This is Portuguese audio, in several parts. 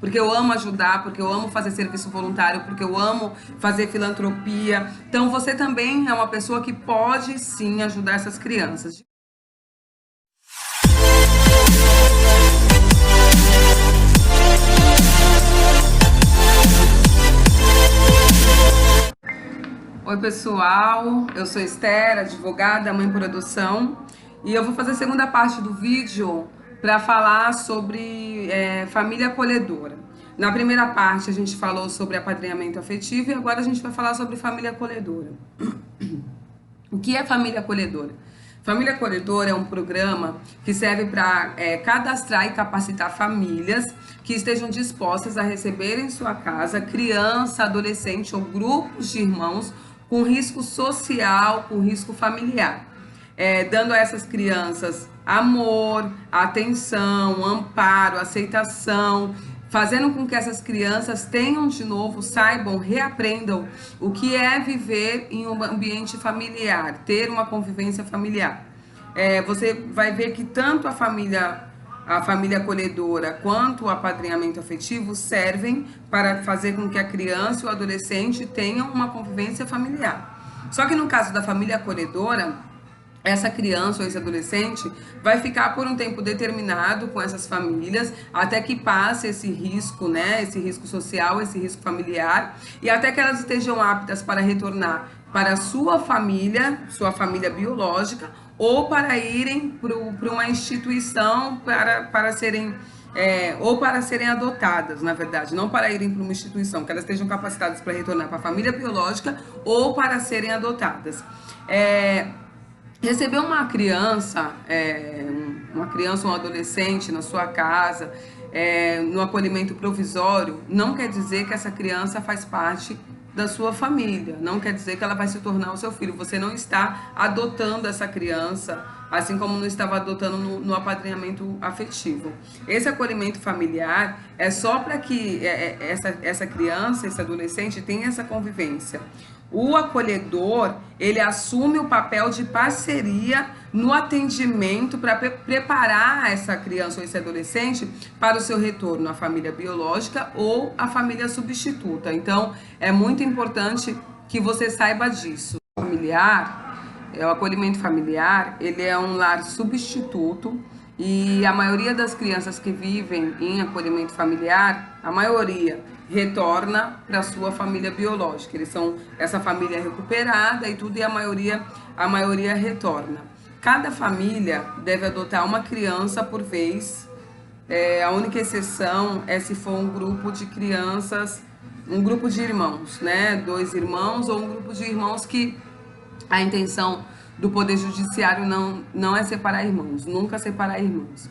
porque eu amo ajudar, porque eu amo fazer serviço voluntário, porque eu amo fazer filantropia. Então você também é uma pessoa que pode sim ajudar essas crianças. Oi pessoal, eu sou Esther, advogada, mãe por adoção, e eu vou fazer a segunda parte do vídeo para falar sobre família acolhedora. Na primeira parte a gente falou sobre apadrinhamento afetivo e agora a gente vai falar sobre família acolhedora. O que é família acolhedora? Família acolhedora é um programa que serve para cadastrar e capacitar famílias que estejam dispostas a receber em sua casa criança, adolescente ou grupos de irmãos com risco social, com risco familiar, dando a essas crianças amor, atenção, amparo, aceitação, fazendo com que essas crianças tenham de novo, saibam, reaprendam o que é viver em um ambiente familiar, ter uma convivência familiar. Você vai ver que tanto a família acolhedora quanto o apadrinhamento afetivo servem para fazer com que a criança e o adolescente tenham uma convivência familiar. Só que no caso da família acolhedora, essa criança ou esse adolescente vai ficar por um tempo determinado com essas famílias até que passe esse risco, né? Esse risco social, esse risco familiar, e até que elas estejam aptas para retornar para a sua família biológica, ou para irem para uma instituição para serem ou para serem adotadas, na verdade, não para irem para uma instituição, que elas estejam capacitadas para retornar para a família biológica ou para serem adotadas. Receber uma criança ou um adolescente na sua casa, no acolhimento provisório, não quer dizer que essa criança faz parte da sua família, não quer dizer que ela vai se tornar o seu filho. Você não está adotando essa criança, assim como não estava adotando no apadrinhamento afetivo. Esse acolhimento familiar é só para que essa criança, esse adolescente tenha essa convivência. O acolhedor, ele assume o papel de parceria no atendimento para preparar essa criança ou esse adolescente para o seu retorno à família biológica ou à família substituta. Então, é muito importante que você saiba disso. O acolhimento familiar, ele é um lar substituto, e a maioria das crianças que vivem em acolhimento familiar, a maioria retorna para sua família biológica. Eles são essa família recuperada e tudo, e a maioria retorna. Cada família deve adotar uma criança por vez. A única exceção é se for um grupo de crianças, um grupo de irmãos, né? 2 irmãos ou um grupo de irmãos que a intenção do Poder Judiciário não é separar irmãos, nunca separar irmãos.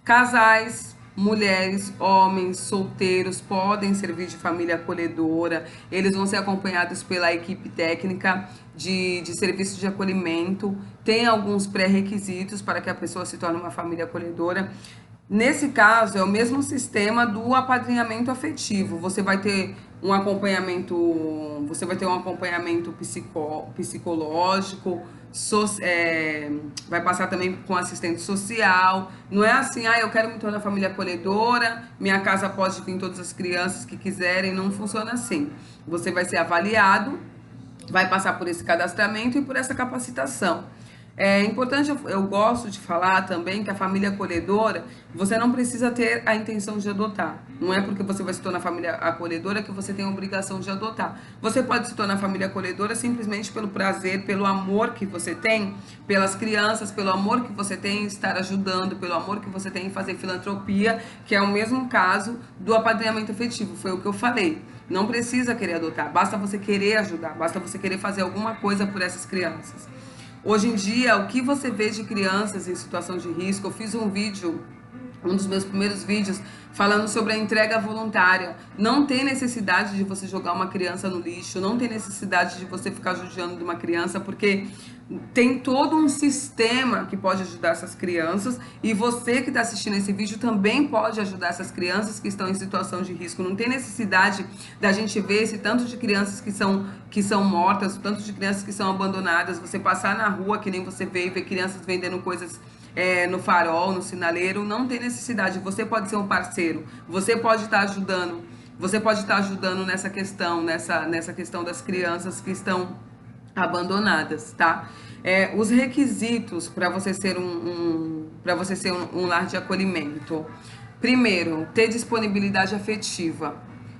Casais, mulheres, homens, solteiros podem servir de família acolhedora. Eles vão ser acompanhados pela equipe técnica de serviço de acolhimento. Tem alguns pré-requisitos para que a pessoa se torne uma família acolhedora. Nesse caso, é o mesmo sistema do apadrinhamento afetivo. Você vai ter um acompanhamento psicológico, vai passar também com assistente social. Não é assim, eu quero me tornar família acolhedora, minha casa pode vir todas as crianças que quiserem. Não funciona assim. Você vai ser avaliado, vai passar por esse cadastramento e por essa capacitação. É importante, eu gosto de falar também que a família acolhedora, você não precisa ter a intenção de adotar. Não é porque você vai se tornar família acolhedora que você tem a obrigação de adotar. Você pode se tornar família acolhedora simplesmente pelo prazer, pelo amor que você tem pelas crianças, pelo amor que você tem em estar ajudando, pelo amor que você tem em fazer filantropia, que é o mesmo caso do apadrinhamento afetivo. Foi o que eu falei. Não precisa querer adotar, basta você querer ajudar, basta você querer fazer alguma coisa por essas crianças. Hoje em dia, o que você vê de crianças em situação de risco, eu fiz um vídeo, um dos meus primeiros vídeos, falando sobre a entrega voluntária. Não tem necessidade de você jogar uma criança no lixo, não tem necessidade de você ficar judiando de uma criança, porque tem todo um sistema que pode ajudar essas crianças, e você que está assistindo esse vídeo também pode ajudar essas crianças que estão em situação de risco. Não tem necessidade da gente ver esse tanto de crianças que são mortas, o tanto de crianças que são abandonadas, você passar na rua, que nem você vê, e ver crianças vendendo coisas no farol, no sinaleiro, não tem necessidade. Você pode ser um parceiro, você pode estar ajudando, nessa questão das crianças que estão abandonadas, tá? Os requisitos para você ser um lar de acolhimento. Primeiro, ter disponibilidade afetiva.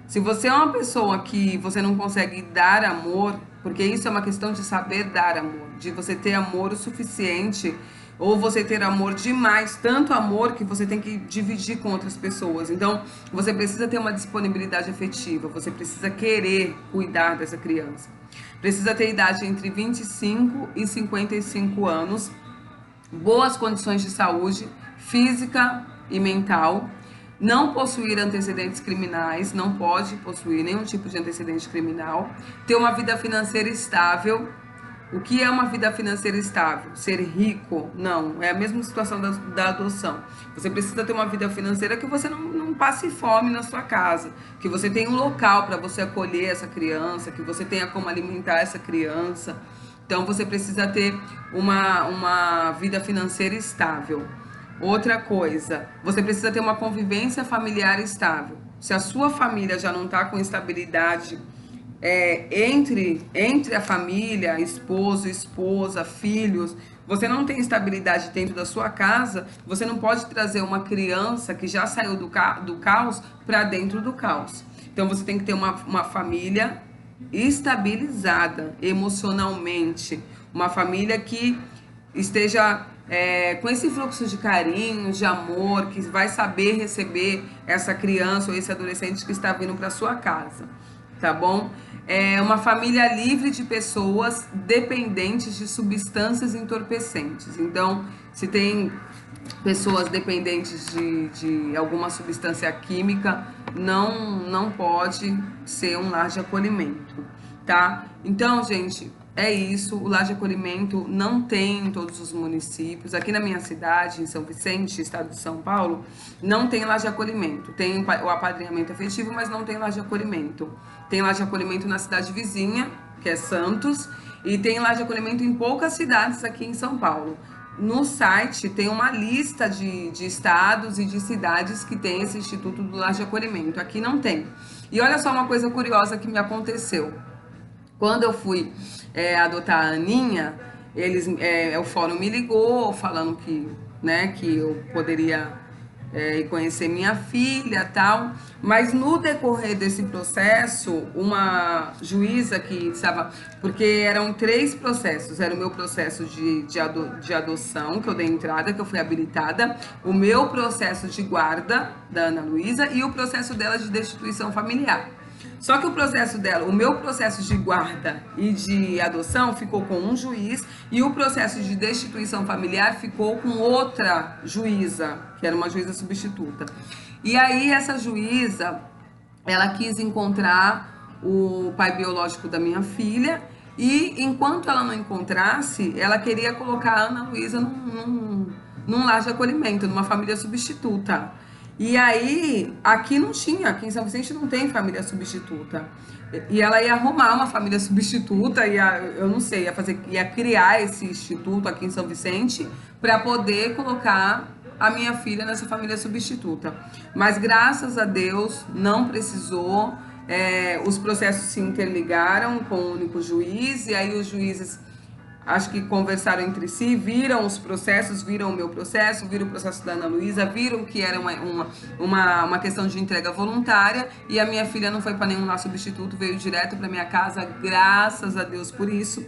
Se você é uma pessoa que você não consegue dar amor, porque isso é uma questão de saber dar amor, de você ter amor o suficiente, ou você ter amor demais, tanto amor que você tem que dividir com outras pessoas. Então, você precisa ter uma disponibilidade afetiva, você precisa querer cuidar dessa criança. Precisa ter idade entre 25 e 55 anos, boas condições de saúde física e mental, não possuir antecedentes criminais, não pode possuir nenhum tipo de antecedente criminal, ter uma vida financeira estável. O que é uma vida financeira estável? Ser rico? Não, é a mesma situação da adoção. Você precisa ter uma vida financeira que você não passe fome na sua casa, que você tenha um local para você acolher essa criança, que você tenha como alimentar essa criança. Então você precisa ter uma vida financeira estável. Outra coisa, você precisa ter uma convivência familiar estável. Se a sua família já não está com estabilidade entre a família, esposo, esposa, filhos, você não tem estabilidade dentro da sua casa, você não pode trazer uma criança que já saiu do caos para dentro do caos. Então você tem que ter uma família estabilizada emocionalmente, uma família que esteja com esse fluxo de carinho, de amor, que vai saber receber essa criança ou esse adolescente que está vindo para sua casa, tá bom? Uma família livre de pessoas dependentes de substâncias entorpecentes. Então, se tem pessoas dependentes de alguma substância química, não pode ser um lar de acolhimento, tá? Então, gente, é isso. O lar de acolhimento não tem em todos os municípios. Aqui na minha cidade, em São Vicente, estado de São Paulo, não tem lar de acolhimento. Tem o apadrinhamento afetivo, mas não tem lar de acolhimento. Tem lar de acolhimento na cidade vizinha, que é Santos, e tem lar de acolhimento em poucas cidades aqui em São Paulo. No site tem uma lista de estados e de cidades que tem esse Instituto do Lar de Acolhimento. Aqui não tem. E olha só uma coisa curiosa que me aconteceu. Quando eu fui adotar a Aninha, o fórum me ligou falando que eu poderia ir conhecer minha filha e tal, mas no decorrer desse processo, uma juíza que estava, porque eram 3 processos, era o meu processo de adoção, que eu dei entrada, que eu fui habilitada, o meu processo de guarda da Ana Luísa e o processo dela de destituição familiar. Só que o meu processo de guarda e de adoção ficou com um juiz e o processo de destituição familiar ficou com outra juíza, que era uma juíza substituta. E aí essa juíza, ela quis encontrar o pai biológico da minha filha e enquanto ela não encontrasse, ela queria colocar a Ana Luísa num lar de acolhimento, numa família substituta. E aí, aqui não tinha, aqui em São Vicente não tem família substituta. E ela ia arrumar uma família substituta, eu não sei, ia criar esse instituto aqui em São Vicente para poder colocar a minha filha nessa família substituta. Mas graças a Deus não precisou, os processos se interligaram com o único juiz, e aí os juízes acho que conversaram entre si, viram os processos, viram o meu processo, viram o processo da Ana Luísa, viram que era uma questão de entrega voluntária e a minha filha não foi para nenhum lar substituto, veio direto para minha casa, graças a Deus por isso,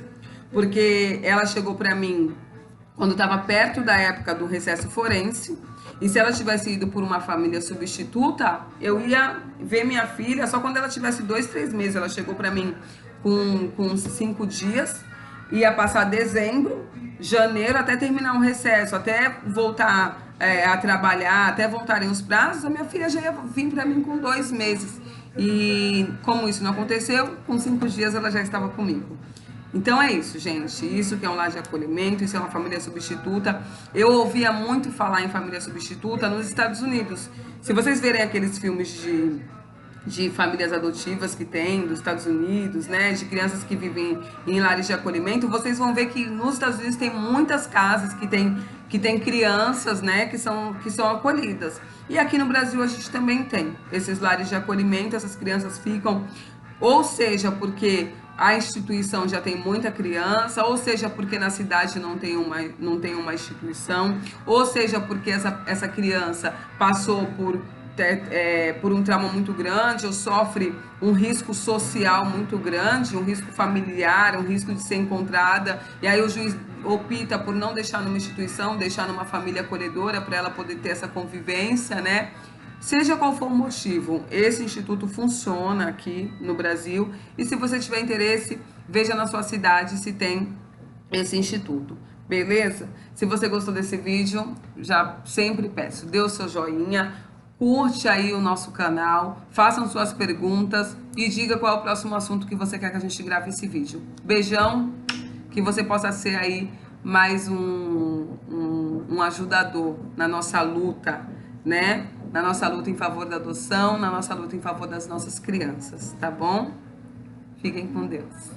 porque ela chegou para mim quando estava perto da época do recesso forense, e se ela tivesse ido por uma família substituta, eu ia ver minha filha só quando ela tivesse 2, 3 meses. Ela chegou para mim com 5 dias, ia passar dezembro, janeiro, até terminar um recesso, até voltar a trabalhar, até voltarem os prazos, a minha filha já ia vir para mim com 2 meses. E como isso não aconteceu, com 5 dias ela já estava comigo. Então é isso, gente. Isso que é um lar de acolhimento, isso é uma família substituta. Eu ouvia muito falar em família substituta nos Estados Unidos. Se vocês verem aqueles filmes de famílias adotivas que tem dos Estados Unidos, né, de crianças que vivem em lares de acolhimento, vocês vão ver que nos Estados Unidos tem muitas casas que tem que tem crianças, né, que são acolhidas. E aqui no Brasil a gente também tem esses lares de acolhimento, essas crianças ficam, ou seja, porque a instituição já tem muita criança, ou seja, porque na cidade não tem uma instituição, ou seja, porque essa criança passou por um trauma muito grande, ou sofre um risco social muito grande, um risco familiar, um risco de ser encontrada, e aí o juiz opta por não deixar numa instituição, deixar numa família acolhedora para ela poder ter essa convivência, né? Seja qual for o motivo, esse instituto funciona aqui no Brasil, e se você tiver interesse, veja na sua cidade se tem esse instituto. Beleza? Se você gostou desse vídeo, já sempre peço, dê o seu joinha, curte aí o nosso canal, façam suas perguntas e diga qual é o próximo assunto que você quer que a gente grave esse vídeo. Beijão, que você possa ser aí mais um ajudador na nossa luta, né? Na nossa luta em favor da adoção, na nossa luta em favor das nossas crianças, tá bom? Fiquem com Deus.